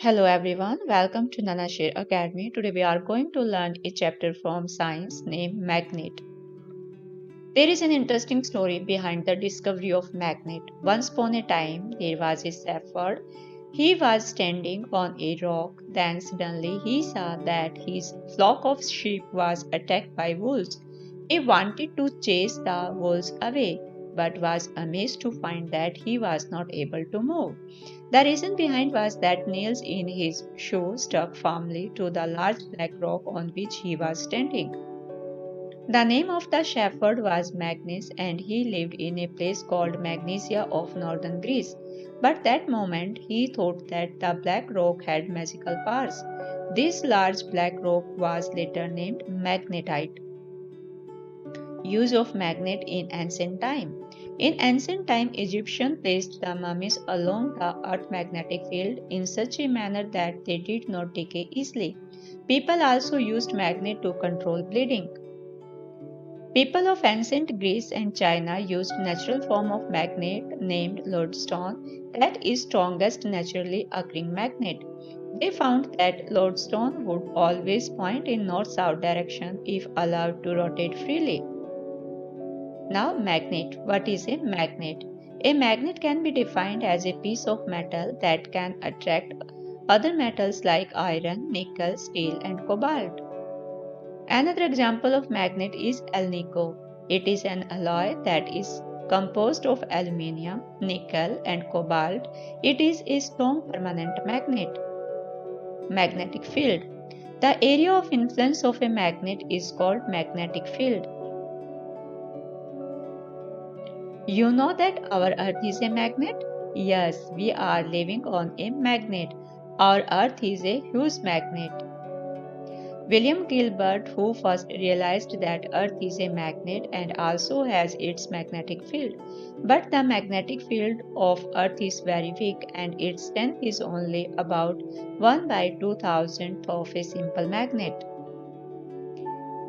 Hello everyone, welcome to Nanashare Academy. Today we are going to learn a chapter from science named Magnet. There is an interesting story behind the discovery of magnet. Once upon a time, there was a shepherd. He was standing on a rock. Then suddenly he saw that his flock of sheep was attacked by wolves. He wanted to chase the wolves away, but was amazed to find that he was not able to move. The reason behind was that nails in his shoe stuck firmly to the large black rock on which he was standing. The name of the shepherd was Magnus, and he lived in a place called Magnesia of northern Greece. But that moment he thought that the black rock had magical powers. This large black rock was later named magnetite. Use of magnet in ancient time. In ancient time, Egyptians placed the mummies along the earth magnetic field in such a manner that they did not decay easily. People also used magnet to control bleeding. People of ancient Greece and China used natural form of magnet named lodestone that is strongest naturally occurring magnet. They found that lodestone would always point in north-south direction if allowed to rotate freely. Now, magnet. What is a magnet? A magnet can be defined as a piece of metal that can attract other metals like iron, nickel, steel, and cobalt. Another example of magnet is alnico. It is an alloy that is composed of aluminium, nickel, and cobalt. It is a strong permanent magnet. Magnetic field. The area of influence of a magnet is called magnetic field. You know that our Earth is a magnet? Yes, we are living on a magnet. Our Earth is a huge magnet. William Gilbert, who first realized that Earth is a magnet and also has its magnetic field. But the magnetic field of Earth is very weak and its strength is only about 1 by 2000 of a simple magnet.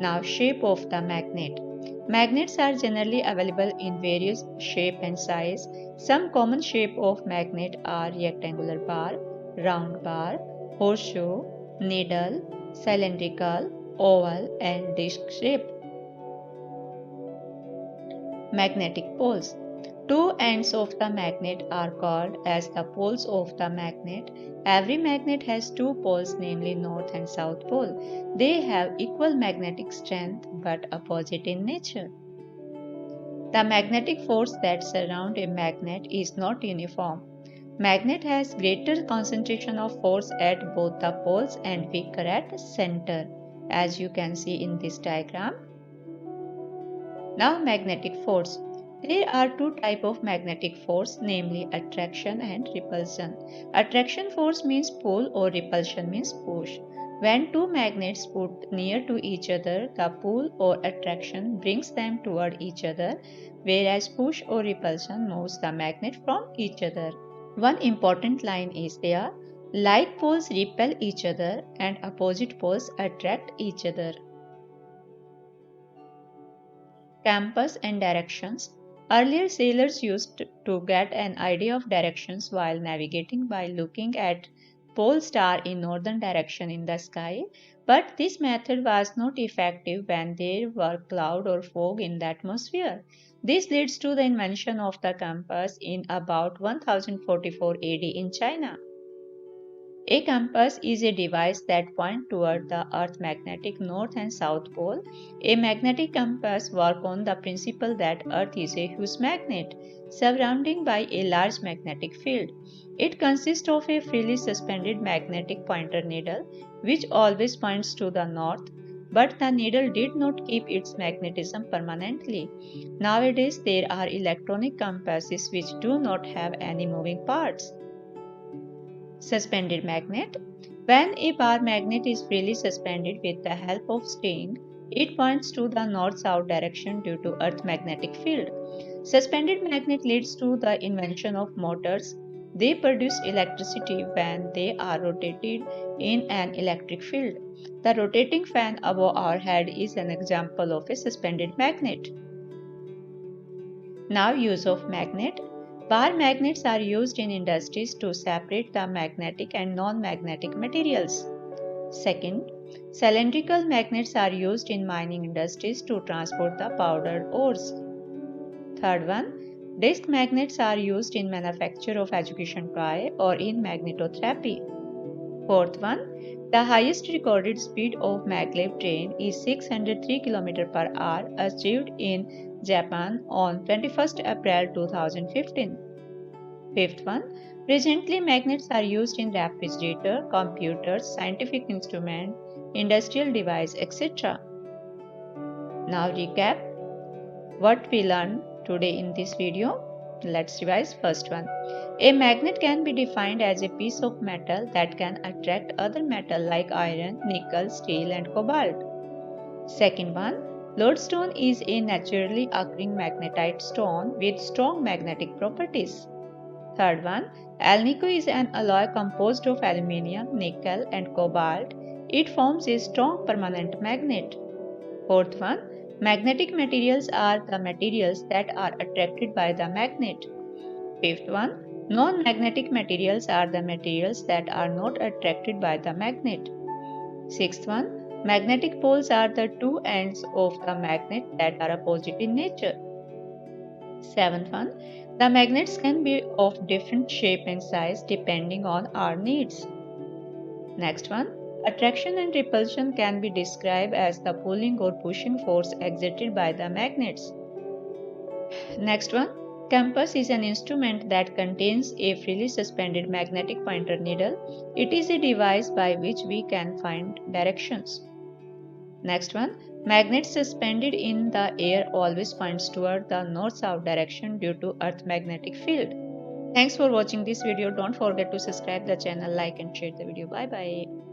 Now, shape of the magnet. Magnets are generally available in various shape and size. Some common shape of magnet are rectangular bar, round bar, horseshoe, needle, cylindrical, oval, and disc shape. Magnetic poles. Two ends of the magnet are called as the poles of the magnet. Every magnet has two poles, namely north and south pole. They have equal magnetic strength but opposite in nature. The magnetic force that surrounds a magnet is not uniform. Magnet has greater concentration of force at both the poles and weaker at center, as you can see in this diagram. Now, magnetic force. There are two types of magnetic force, namely attraction and repulsion. Attraction force means pull or repulsion means push. When two magnets put near to each other, the pull or attraction brings them toward each other, whereas push or repulsion moves the magnet from each other. One important line is there: like poles repel each other and opposite poles attract each other. Compass and directions. Earlier sailors used to get an idea of directions while navigating by looking at pole star in northern direction in the sky, but this method was not effective when there were cloud or fog in the atmosphere. This leads to the invention of the compass in about 1044 AD in China. A compass is a device that points toward the Earth's magnetic north and south pole. A magnetic compass works on the principle that Earth is a huge magnet, surrounded by a large magnetic field. It consists of a freely suspended magnetic pointer needle, which always points to the north, but the needle did not keep its magnetism permanently. Nowadays, there are electronic compasses which do not have any moving parts. Suspended magnet. When a bar magnet is freely suspended with the help of string, it points to the north-south direction due to Earth's magnetic field. Suspended magnet leads to the invention of motors. They produce electricity when they are rotated in an electric field. The rotating fan above our head is an example of a suspended magnet. Now, use of magnet. Bar magnets are used in industries to separate the magnetic and non-magnetic materials. Second, cylindrical magnets are used in mining industries to transport the powdered ores. Third one, disc magnets are used in manufacture of education toy or in magnetotherapy. Fourth one, the highest recorded speed of maglev train is 603 km per hour achieved in Japan on 21st April 2015. Fifth one, presently magnets are used in refrigerator, computers, scientific instrument, industrial device, etc. Now recap what we learned today in this video. Let's revise first one. A magnet can be defined as a piece of metal that can attract other metal like iron, nickel, steel and cobalt. Second one, lodestone is a naturally occurring magnetite stone with strong magnetic properties. Third one, alnico is an alloy composed of aluminium, nickel and cobalt. It forms a strong permanent magnet. Fourth one, magnetic materials are the materials that are attracted by the magnet. Fifth one, non-magnetic materials are the materials that are not attracted by the magnet. Sixth one, magnetic poles are the two ends of the magnet that are opposite in nature. Seventh one, the magnets can be of different shape and size depending on our needs. Next one, attraction and repulsion can be described as the pulling or pushing force exerted by the magnets. Next one, compass is an instrument that contains a freely suspended magnetic pointer needle. It is a device by which we can find directions. Next one, magnet suspended in the air always points toward the north-south direction due to Earth's magnetic field. Thanks for watching this video. Don't forget to subscribe the channel, like and share the video. Bye bye.